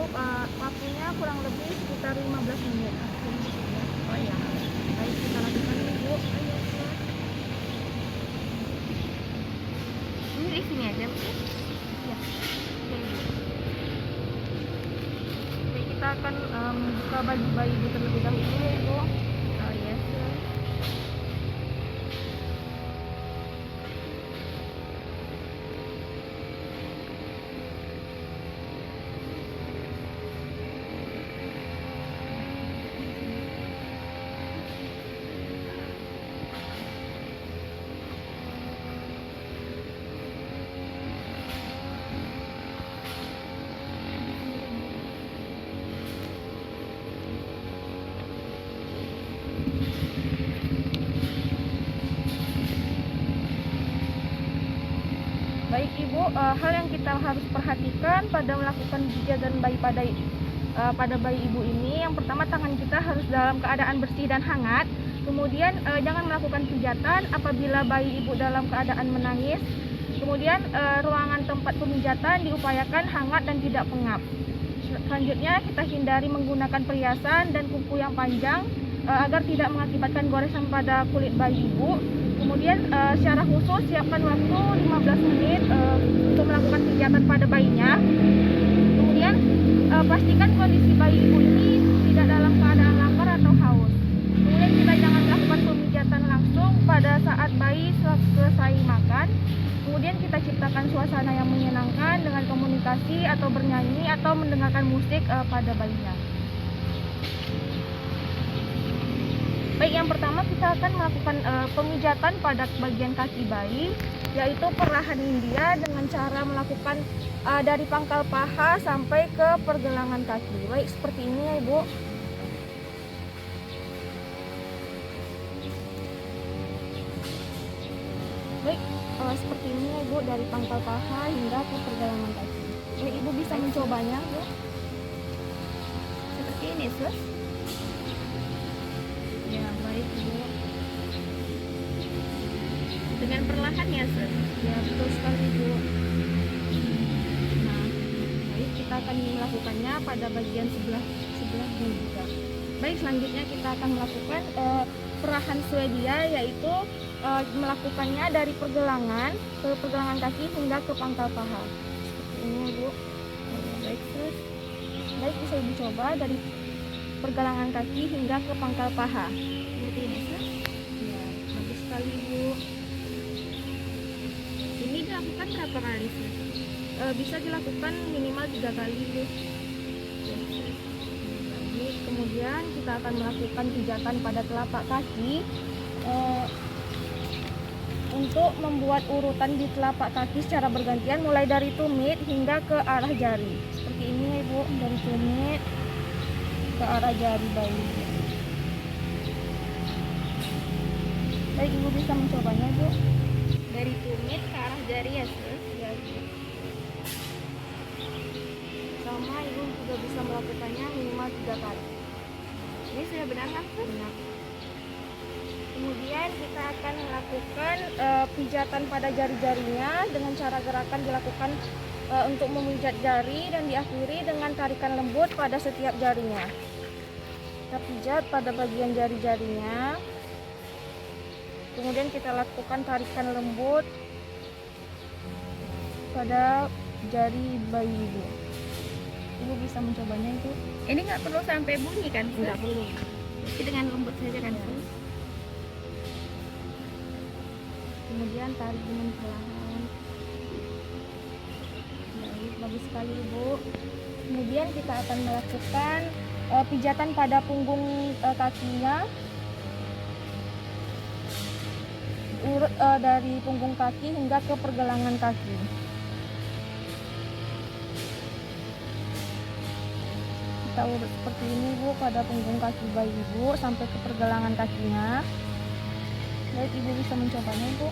ibu, waktunya kurang lebih sekitar 15 menit. Oh ya. Baik, kita lakukan ibu. Ayo, Sus. Ini di sini aja, Bu. Ya. Oke, Bu. Oke, kita akan buka baju bayi ibu terlebih dahulu ya ibu. Oh iya, Sus. Baik ibu, hal yang kita harus perhatikan pada melakukan pijakan bayi pada bayi ibu ini, yang pertama tangan kita harus dalam keadaan bersih dan hangat. Kemudian jangan melakukan pijatan apabila bayi ibu dalam keadaan menangis. Kemudian ruangan tempat pemijatan diupayakan hangat dan tidak pengap. Selanjutnya kita hindari menggunakan perhiasan dan kuku yang panjang agar tidak mengakibatkan goresan pada kulit bayi ibu. Kemudian secara khusus siapkan waktu 15 menit untuk melakukan pijatan pada bayinya. Kemudian pastikan kondisi bayi ibu ini tidak dalam keadaan lapar atau haus. Kemudian kita jangan melakukan pemijatan langsung pada saat bayi selesai makan. Kemudian kita ciptakan suasana yang menyenangkan dengan komunikasi atau bernyanyi atau mendengarkan musik pada bayinya. Baik, yang pertama kita akan melakukan pemijatan pada bagian kaki bayi, yaitu perlahan India dengan cara melakukan dari pangkal paha sampai ke pergelangan kaki. Baik, seperti ini ya ibu. Baik, seperti ini ya ibu, dari pangkal paha hingga ke pergelangan kaki. Baik, ibu bisa mencobanya ya. Seperti ini, Sus. Ya, baik, Bu. Dengan perlahan ya, Sus. Ya, betul sekali ibu. Nah, baik, kita akan melakukannya pada bagian sebelahnya juga. Baik, selanjutnya kita akan melakukan perahan Swedia, yaitu melakukannya dari pergelangan ke pergelangan kaki hingga ke pangkal paha. Seperti ini ibu. Baik, terus. Baik, bisa ibu coba dari pergelangan kaki hingga ke pangkal paha. Seperti ini, Sus. Ya, bagus sekali ibu. Ini dilakukan berapa kali, Sus? Bisa dilakukan minimal 3 kali ibu. Baik, kemudian kita akan melakukan pijatan pada telapak kaki untuk membuat urutan di telapak kaki secara bergantian mulai dari tumit hingga ke arah jari. Seperti ini ya ibu, dari tumit ke arah jari bayi. Baik, ibu bisa mencobanya ibu. Dari tumit ke arah jari ya, Sus. Ya, ibu. Sama ibu juga bisa melakukannya minimal 3 kali. Ini sudah benar kan, Sus? Benar. Kemudian kita akan melakukan pijatan pada jari-jarinya dengan cara gerakan dilakukan untuk memijat jari dan diakhiri dengan tarikan lembut pada setiap jarinya. Kita pijat pada bagian jari-jarinya. Kemudian kita lakukan tarikan lembut pada jari bayi ibu. Ibu bisa mencobanya itu? Ini nggak perlu sampai bunyi kan, Sus? Tidak perlu. Jadi dengan lembut saja kan, Ya. Sus? Kemudian tarik dengan perlahan. Baik, bagus sekali ibu. Kemudian kita akan melakukan pijatan pada punggung kakinya, urut dari punggung kaki hingga ke pergelangan kaki. Kita urut seperti ini bu pada punggung kaki bayi ibu sampai ke pergelangan kakinya. Baik, ibu bisa mencobanya ibu.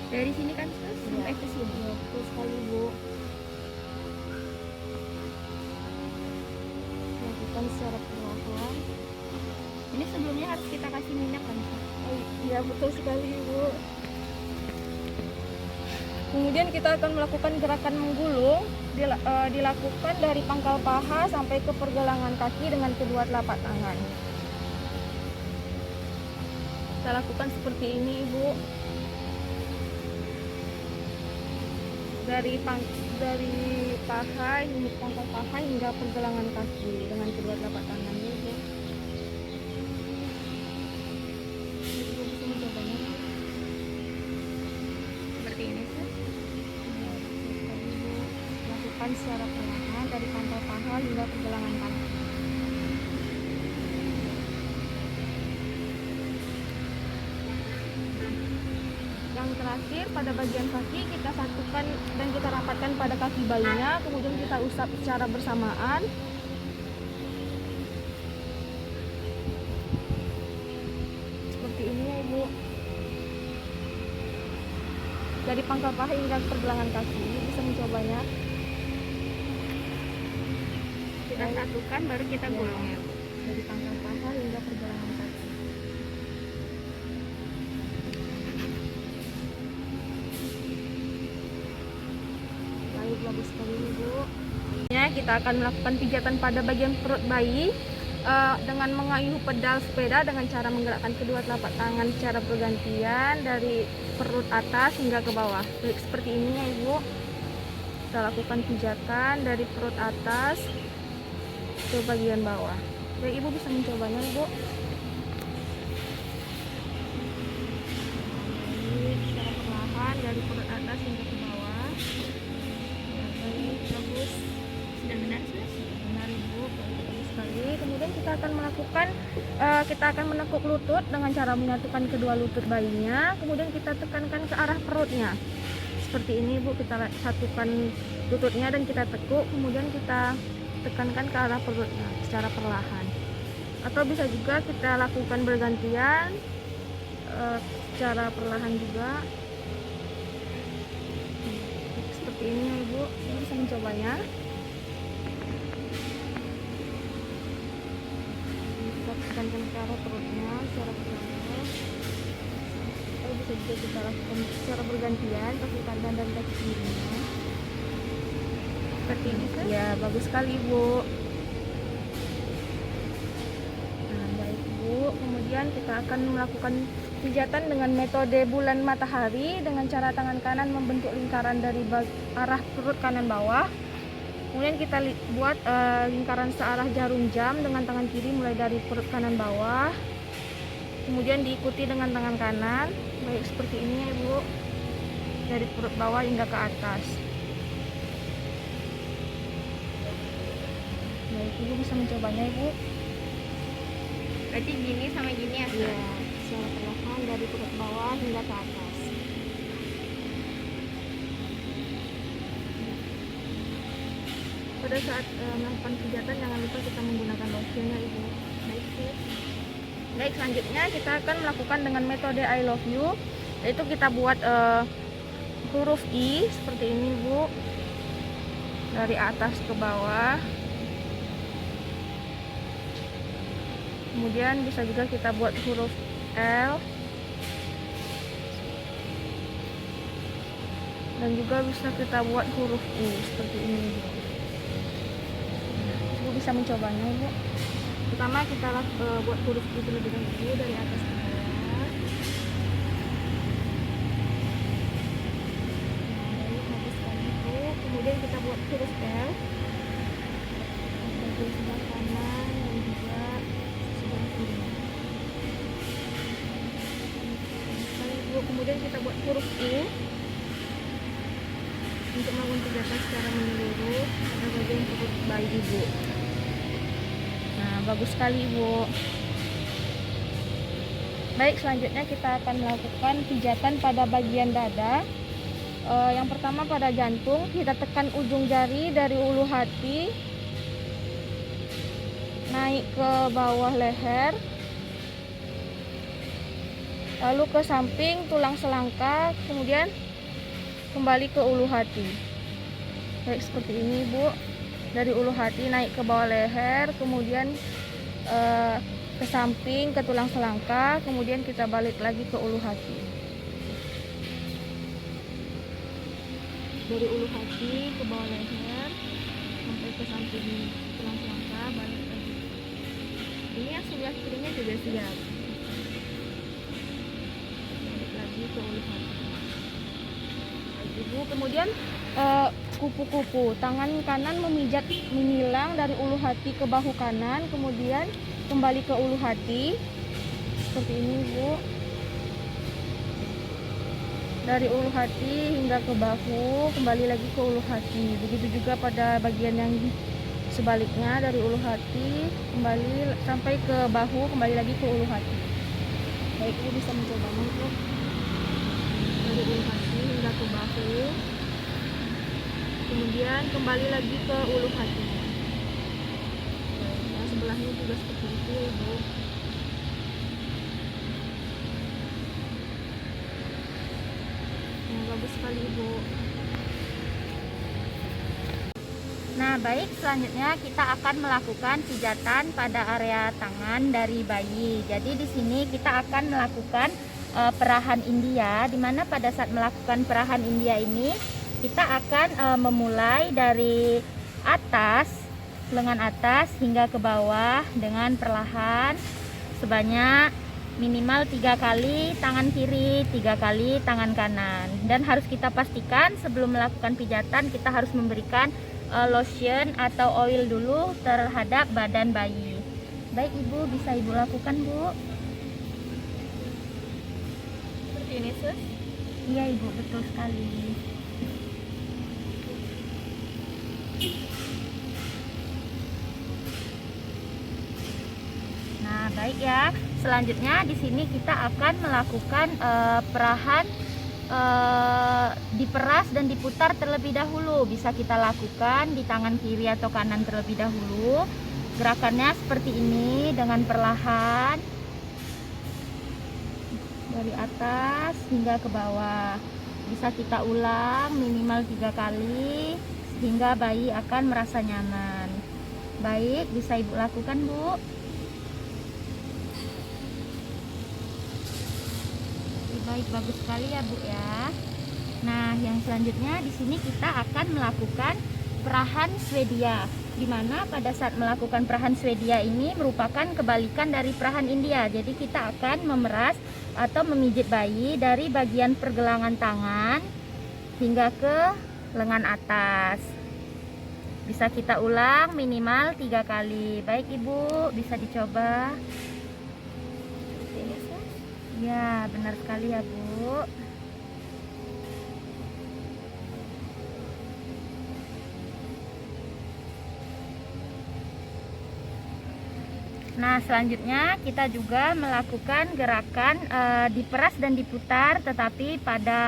Dari sini kan, Sus? Sampai ke sini. Ya, betul sekali ibu. Lakukan secara perlahan. Ini sebelumnya harus kita kasih minyak kan, Sus? Iya, betul sekali ibu. Kemudian kita akan melakukan gerakan menggulung, dilakukan dari pangkal paha sampai ke pergelangan kaki dengan kedua telapak tangan. Kita lakukan seperti ini, Ibu. Dari paha, pangkal paha hingga pergelangan kaki dengan kedua telapak tangan, Ibu. Ibu bisa mencobanya. Seperti ini, Sus. Lakukan secara perlahan dari pangkal paha hingga pergelangan kaki. Yang terakhir, pada bagian kaki kita satukan dan kita rapatkan pada kaki bayinya, kemudian kita usap secara bersamaan. Seperti ini ya, Ibu. Dari pangkal paha hingga pergelangan kaki. Ibu bisa mencobanya. Kita satukan baru kita gulung ya. Dari pangkal paha hingga pergelangan kaki. Baik, bagus sekali, Ibu. Ya, kita akan melakukan pijatan pada bagian perut bayi dengan mengayuh pedal sepeda dengan cara menggerakkan kedua telapak tangan secara bergantian dari perut atas hingga ke bawah. Baik, seperti ini ya, Ibu. Kita lakukan pijatan dari perut atas ke bagian bawah. Baik, Ibu bisa mencobanya, Ibu. Baik, secara perlahan dari perut atas hingga ke bawah. Ya, baik, bagus. Sudah benar, Sus? Benar, Ibu. Bagus sekali. Kemudian kita akan menekuk lutut dengan cara menyatukan kedua lutut bayinya. Kemudian kita tekankan ke arah perutnya. Seperti ini, Ibu. Kita satukan lututnya dan kita tekuk. Kemudian kita tekankan ke arah perutnya secara perlahan. Atau bisa juga kita lakukan bergantian secara perlahan juga. Seperti ini ya, Ibu. Ibu bisa mencobanya. Kita tekankan ke arah perutnya secara perlahan. Atau bisa juga kita lakukan secara bergantian kaki kanan dan kaki kirinya. Seperti ini, Sus? Ya, bagus sekali, Ibu. Nah, baik, Ibu. Kemudian kita akan melakukan pijatan dengan metode bulan matahari dengan cara tangan kanan membentuk lingkaran dari arah perut kanan bawah. Kemudian kita buat lingkaran searah jarum jam dengan tangan kiri mulai dari perut kanan bawah. Kemudian diikuti dengan tangan kanan. Baik, seperti ini ya, Ibu. Dari perut bawah hingga ke atas. Baik, Ibu bisa mencobanya, Ibu. Berarti gini sama gini ya, Sus? Iya, secara perlahan dari perut bawah hingga ke atas. Pada saat melakukan pijatan jangan lupa kita menggunakan lotion ya, Ibu. Baik, Sis. Baik, selanjutnya kita akan melakukan dengan metode I love you, yaitu kita buat huruf I seperti ini, Bu. Dari atas ke bawah. Kemudian bisa juga kita buat huruf L. Dan juga bisa kita buat huruf U seperti ini, Bu. Ibu bisa mencobanya, Ibu. Pertama kita buat huruf I terlebih dahulu dari atas ke bawah. Nah, baik, bagus sekali, Bu. Kemudian kita buat huruf L. Bagian sebelah kanan dan juga sebelah kiri. Sekali, Bu. Kemudian kita buat huruf U untuk melakukan pijatan secara menyeluruh pada bagian perut bayi Ibu. Nah, bagus sekali, Ibu. Baik, selanjutnya kita akan melakukan pijatan pada bagian dada. Yang pertama pada jantung, kita tekan ujung jari dari ulu hati naik ke bawah leher, lalu ke samping tulang selangka, kemudian kembali ke ulu hati. Baik, seperti ini, Bu. Dari ulu hati naik ke bawah leher, kemudian ke samping ke tulang selangka, kemudian kita balik lagi ke ulu hati. dari ulu hati ke bawah leher sampai ke samping tulang selangka, balik lagi. Ini yang sebelah kirinya juga siap. Balik lagi ke ulu hati. Baik, Ibu. Kemudian kupu-kupu, tangan kanan memijat menyilang dari ulu hati ke bahu kanan, kemudian kembali ke ulu hati seperti ini, Bu. Dari ulu hati hingga ke bahu, kembali lagi ke ulu hati. Begitu juga pada bagian yang sebaliknya, dari ulu hati kembali sampai ke bahu, kembali lagi ke ulu hati. Baik, Ibu bisa mencoba untuk dari ulu hati hingga ke bahu, kemudian kembali lagi ke ulu hati. Nah, sebelahnya juga seperti itu, Ibu. Nah, bagus sekali, Ibu. Nah, baik, selanjutnya kita akan melakukan pijatan pada area tangan dari bayi. Jadi di sini kita akan melakukan perahan India, di mana pada saat melakukan perahan India ini kita akan memulai dari atas, lengan atas hingga ke bawah dengan perlahan sebanyak minimal 3 kali tangan kiri, 3 kali tangan kanan. Dan harus kita pastikan sebelum melakukan pijatan kita harus memberikan lotion atau oil dulu terhadap badan bayi. Baik, Ibu, bisa Ibu lakukan, Bu. Seperti ini, Sus. Iya, Ibu, betul sekali. Nah, baik ya. Selanjutnya di sini kita akan melakukan perahan, diperas dan diputar terlebih dahulu. Bisa kita lakukan di tangan kiri atau kanan terlebih dahulu. Gerakannya seperti ini dengan perlahan dari atas hingga ke bawah. Bisa kita ulang minimal 3 kali sehingga bayi akan merasa nyaman. Baik, bisa Ibu lakukan, Bu. Baik, bagus sekali ya, Bu ya. Nah, yang selanjutnya di sini kita akan melakukan perahan Swedia, di mana pada saat melakukan perahan Swedia ini merupakan kebalikan dari perahan India. Jadi kita akan memeras atau memijit bayi dari bagian pergelangan tangan hingga ke lengan atas. Bisa kita ulang minimal 3 kali. Baik, Ibu, bisa dicoba. Ya, benar sekali ya, Bu. Nah, selanjutnya kita juga melakukan gerakan diperas dan diputar, tetapi pada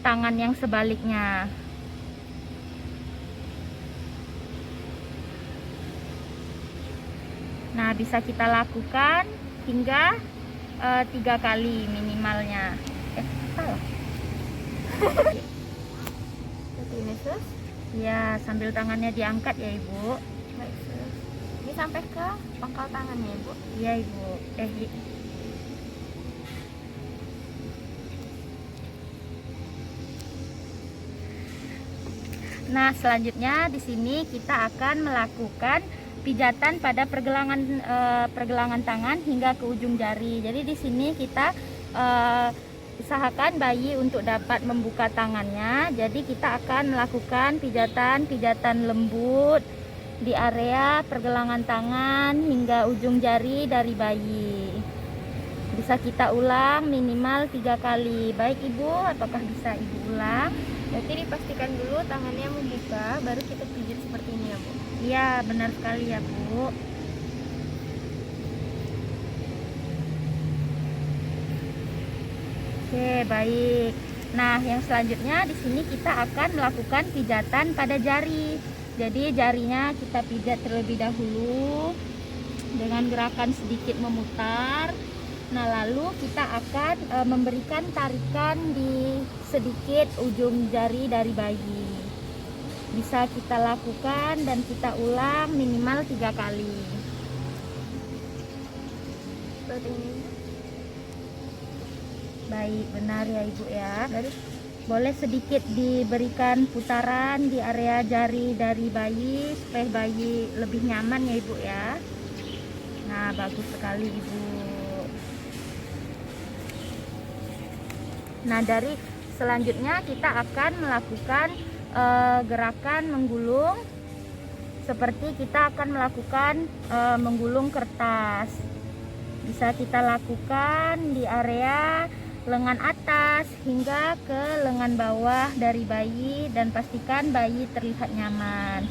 tangan yang sebaliknya. Nah, bisa kita lakukan hingga 3 kali minimalnya. Salah. Seperti ini, Sus. Ya, sambil tangannya diangkat ya, Ibu. Baik, Sus. Ini sampai ke pangkal tangannya, Ibu. Iya, Ibu. Nah, selanjutnya di sini kita akan melakukan pijatan pada pergelangan tangan hingga ke ujung jari. Jadi di sini kita usahakan bayi untuk dapat membuka tangannya. Jadi kita akan melakukan pijatan lembut di area pergelangan tangan hingga ujung jari dari bayi. Bisa kita ulang minimal 3 kali. Baik, Ibu, apakah bisa Ibu ulang? Berarti dipastikan dulu tangannya membuka, baru kita pijit seperti ini ya, Bu. Iya, benar sekali ya, Bu. Oke, baik. Nah, yang selanjutnya di sini kita akan melakukan pijatan pada jari. Jadi jarinya kita pijat terlebih dahulu dengan gerakan sedikit memutar. Nah, lalu kita akan memberikan tarikan di sedikit ujung jari dari bayi. Bisa kita lakukan dan kita ulang minimal 3 kali. Seperti ini. Baik, benar ya, Ibu ya. Dari Boleh sedikit diberikan putaran di area jari dari bayi supaya bayi lebih nyaman ya Ibu ya. Nah, bagus sekali Ibu. Nah, dari selanjutnya kita akan melakukan gerakan menggulung. Seperti kita akan melakukan menggulung kertas. Bisa kita lakukan di area lengan atas hingga ke lengan bawah dari bayi, dan pastikan bayi terlihat nyaman.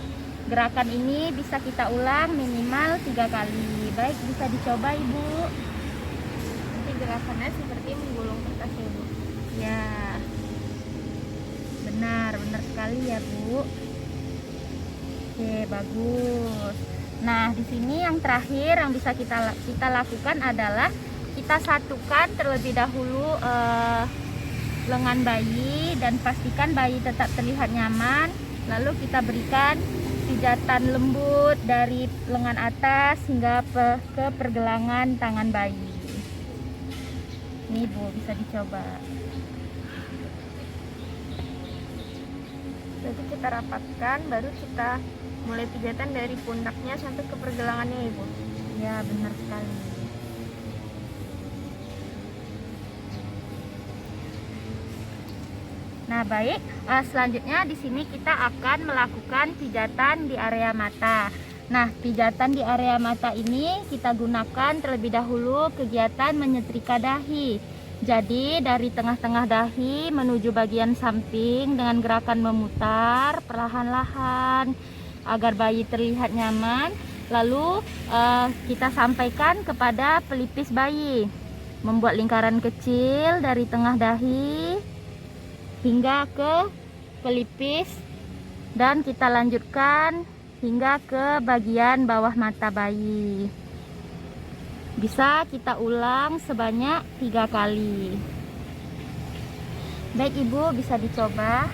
Gerakan ini bisa kita ulang minimal 3 kali. Baik, bisa dicoba Ibu. Nanti gerakannya seperti menggulung kertas ya Bu. Ya, benar sekali ya Bu. Oke, bagus. Nah, di sini yang terakhir yang bisa kita lakukan adalah kita satukan terlebih dahulu lengan bayi, dan pastikan bayi tetap terlihat nyaman. Lalu kita berikan pijatan lembut dari lengan atas hingga ke pergelangan tangan bayi. Ini Bu, bisa dicoba. Jadi kita rapatkan, baru kita mulai pijatan dari pundaknya sampai ke pergelangannya Ibu. Ya, benar sekali. Nah, baik. Selanjutnya di sini kita akan melakukan pijatan di area mata. Nah, pijatan di area mata ini kita gunakan terlebih dahulu kegiatan menyetrika dahi. Jadi dari tengah-tengah dahi menuju bagian samping dengan gerakan memutar perlahan-lahan agar bayi terlihat nyaman. Lalu kita sampaikan kepada pelipis bayi, membuat lingkaran kecil dari tengah dahi hingga ke pelipis, dan kita lanjutkan hingga ke bagian bawah mata bayi. Bisa kita ulang sebanyak 3 kali. Baik Ibu, bisa dicoba.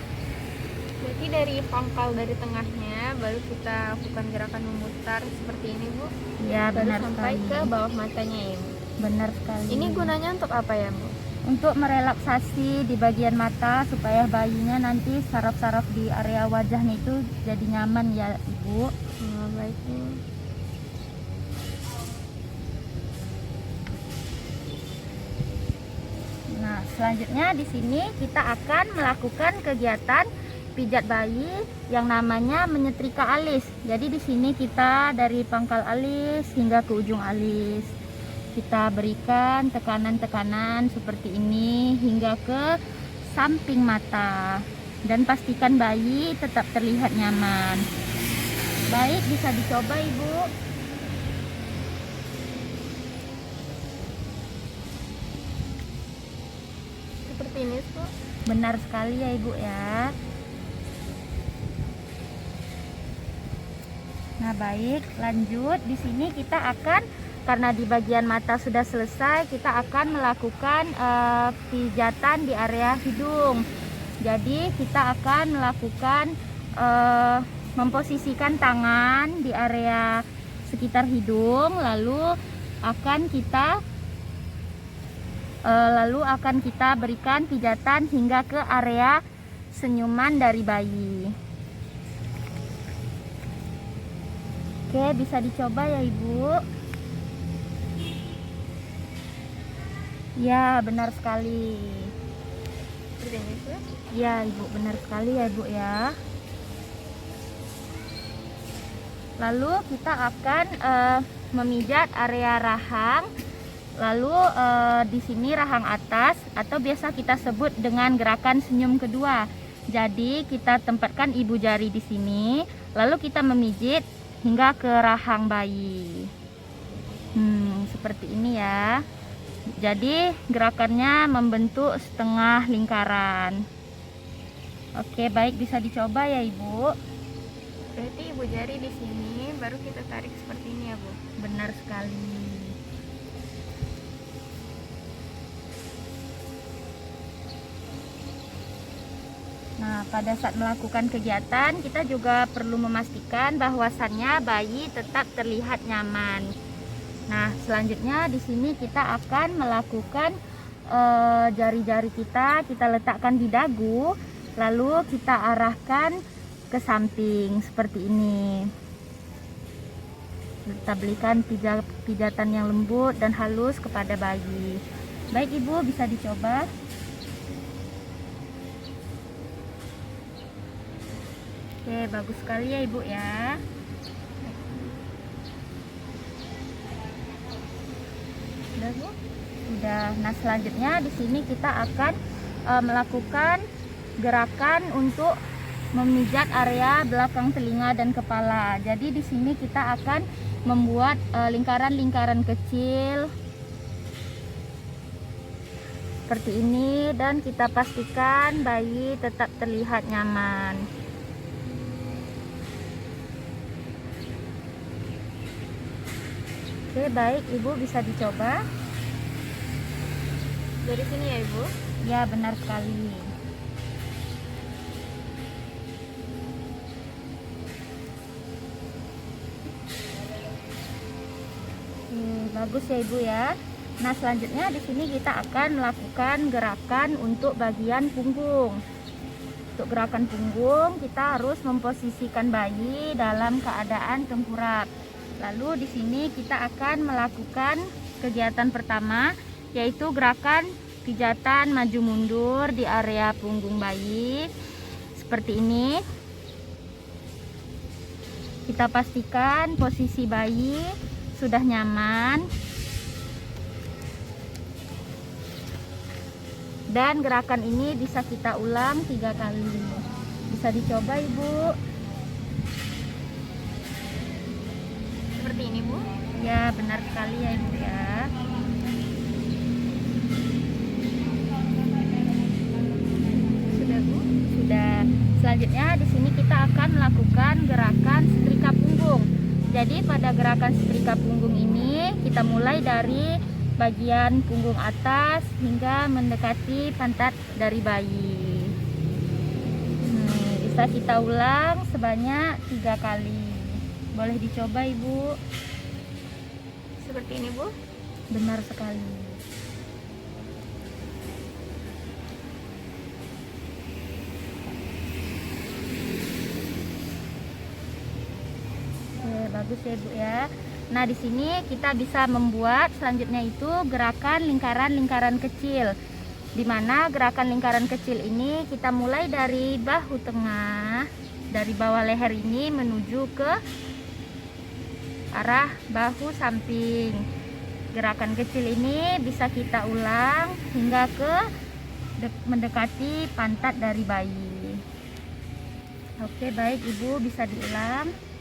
Jadi dari pangkal dari tengahnya baru kita lakukan gerakan memutar seperti ini Bu. Ya, Baru benar sampai sekali. ke bawah matanya ya Bu. Benar sekali. Ini gunanya untuk apa ya Bu? Untuk merelaksasi di bagian mata supaya bayinya nanti saraf-saraf di area wajahnya itu jadi nyaman ya Ibu. Baik Bu. Nah, selanjutnya di sini kita akan melakukan kegiatan pijat bayi yang namanya menyetrika alis. Jadi di sini kita dari pangkal alis hingga ke ujung alis. Kita berikan tekanan-tekanan seperti ini hingga ke samping mata, dan pastikan bayi tetap terlihat nyaman. Baik, bisa dicoba Ibu. Seperti ini Bu. Benar sekali ya Ibu ya. Nah, baik, lanjut. Di sini kita akan, karena di bagian mata sudah selesai, kita akan melakukan pijatan di area hidung. Jadi kita akan melakukan memposisikan tangan di area sekitar hidung, lalu akan kita berikan pijatan hingga ke area senyuman dari bayi. Oke, bisa dicoba ya Ibu. Ya, benar sekali. Seperti ini Bu. Ya Ibu, benar sekali ya Ibu ya. Lalu kita akan memijat area rahang. Lalu di sini rahang atas, atau biasa kita sebut dengan gerakan senyum kedua. Jadi kita tempatkan ibu jari di sini, lalu kita memijit hingga ke rahang bayi. Seperti ini ya. Jadi gerakannya membentuk setengah lingkaran. Oke, baik, bisa dicoba ya Ibu. Berarti ibu jari di sini, baru kita tarik seperti ini ya Bu. Benar sekali. Nah, pada saat melakukan kegiatan kita juga perlu memastikan bahwasannya bayi tetap terlihat nyaman. Nah, selanjutnya di sini kita akan melakukan jari-jari kita letakkan di dagu, lalu kita arahkan ke samping seperti ini. Kita berikan pijatan yang lembut dan halus kepada bayi. Baik Ibu, bisa dicoba. Oke, bagus sekali ya Ibu ya. Sudah Bu? Sudah. Nah, selanjutnya di sini kita akan melakukan gerakan untuk memijat area belakang telinga dan kepala. Jadi di sini kita akan membuat lingkaran-lingkaran kecil seperti ini, dan kita pastikan bayi tetap terlihat nyaman. Oke, baik Ibu, bisa dicoba. Dari sini ya Ibu? Ya, benar sekali. Bagus ya Ibu ya. Nah, selanjutnya di sini kita akan melakukan gerakan untuk bagian punggung. Untuk gerakan punggung kita harus memposisikan bayi dalam keadaan tengkurap. Lalu di sini kita akan melakukan kegiatan pertama, yaitu gerakan pijatan maju mundur di area punggung bayi seperti ini. Kita pastikan posisi bayi sudah nyaman, dan gerakan ini bisa kita ulang 3 kali. Bisa dicoba Ibu. Seperti ini Bu? Ya, benar sekali ya Ibu ya. Sudah Bu? Sudah. Selanjutnya di sini kita akan melakukan gerakan setrika punggung. Jadi pada gerakan setrika punggung ini kita mulai dari bagian punggung atas hingga mendekati pantat dari bayi. Bisa kita ulang sebanyak 3 kali. Boleh dicoba Ibu. Seperti ini Bu? Benar sekali. Bagus ya Bu ya. Nah, di sini kita bisa membuat selanjutnya itu gerakan lingkaran-lingkaran kecil. Di mana gerakan lingkaran kecil ini kita mulai dari bahu tengah, dari bawah leher ini menuju ke arah bahu samping. Gerakan kecil ini bisa kita ulang hingga ke mendekati pantat dari bayi. Oke, baik Ibu, bisa diulang.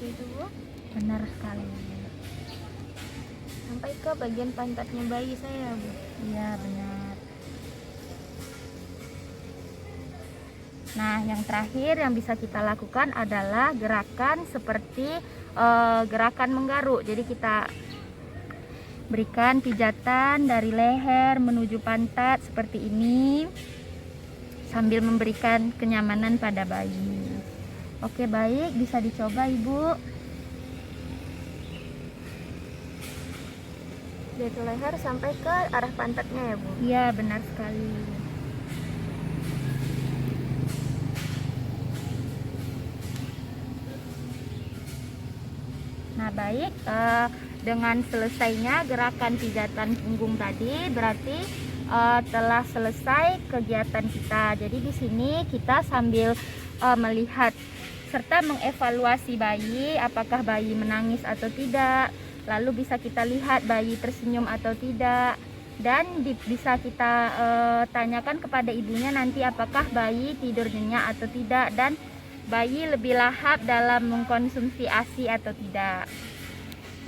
Itu Bu? Benar sekali. Sampai ke bagian pantatnya bayi saya Bu. Iya, benar. Nah, yang terakhir yang bisa kita lakukan adalah gerakan seperti gerakan menggaruk. Jadi kita berikan pijatan dari leher menuju pantat seperti ini, sambil memberikan kenyamanan pada bayi. Oke, baik, bisa dicoba Ibu. Dari leher sampai ke arah pantatnya ya Bu? Iya, benar sekali. Nah, baik, dengan selesainya gerakan pijatan punggung tadi berarti telah selesai kegiatan kita. Jadi di sini kita sambil melihat serta mengevaluasi bayi, apakah bayi menangis atau tidak, lalu bisa kita lihat bayi tersenyum atau tidak, dan bisa kita tanyakan kepada ibunya nanti apakah bayi tidur nyenyak atau tidak, dan bayi lebih lahap dalam mengkonsumsi ASI atau tidak.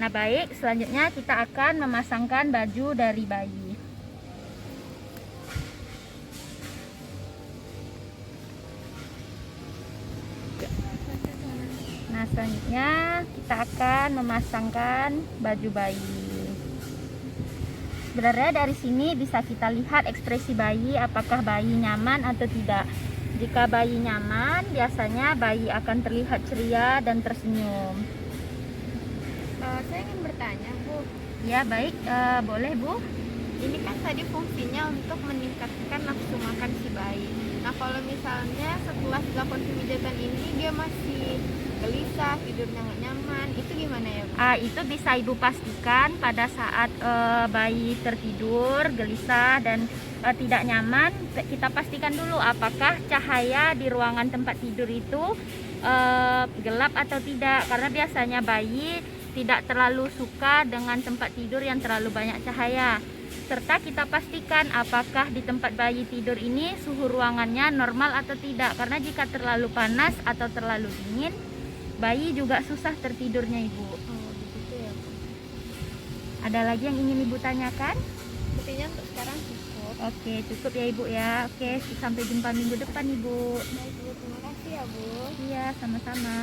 Nah, baik, selanjutnya kita akan memasangkan baju dari bayi. Nah, selanjutnya kita akan memasangkan baju bayi. Sebenarnya dari sini bisa kita lihat ekspresi bayi, apakah bayi nyaman atau tidak. Jika bayi nyaman, biasanya bayi akan terlihat ceria dan tersenyum. Saya ingin bertanya, Bu. Ya, baik, boleh Bu. Ini kan tadi fungsinya untuk meningkatkan nafsu makan si bayi. Nah, kalau misalnya setelah dilakukan pemijatan ini dia masih gelisah, tidurnya nggak nyaman, itu gimana ya, Bu? Itu bisa Ibu pastikan pada saat bayi tertidur, gelisah dan tidak nyaman, kita pastikan dulu apakah cahaya di ruangan tempat tidur itu gelap atau tidak, karena biasanya bayi tidak terlalu suka dengan tempat tidur yang terlalu banyak cahaya. Serta kita pastikan apakah di tempat bayi tidur ini suhu ruangannya normal atau tidak, karena jika terlalu panas atau terlalu dingin, bayi juga susah tertidurnya Ibu. Oh, begitu ya, Bu. Ada lagi yang ingin Ibu tanyakan? Sepertinya untuk sekarang cukup. Oke, cukup ya Ibu ya. Oke, sampai jumpa minggu depan Ibu. Baik, Bu. Terima kasih ya, Bu. Iya, sama-sama.